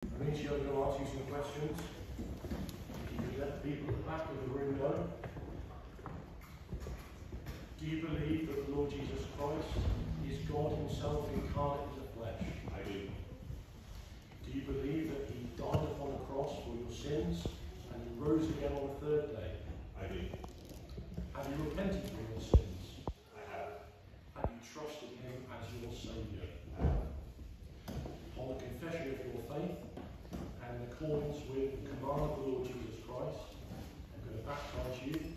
Amici, I'm going to ask you some questions. If you could let the people at the back of the room know. Do you believe that the Lord Jesus Christ is God himself incarnate in the flesh? I do. Do you believe that he died upon the cross for your sins and he rose again on the third day? I do. Have you repented for your sins? I have. Have you trusted him as your Saviour? I have. On the confession of your faith and in accordance with the command of the Lord Jesus Christ, I'm going to baptise you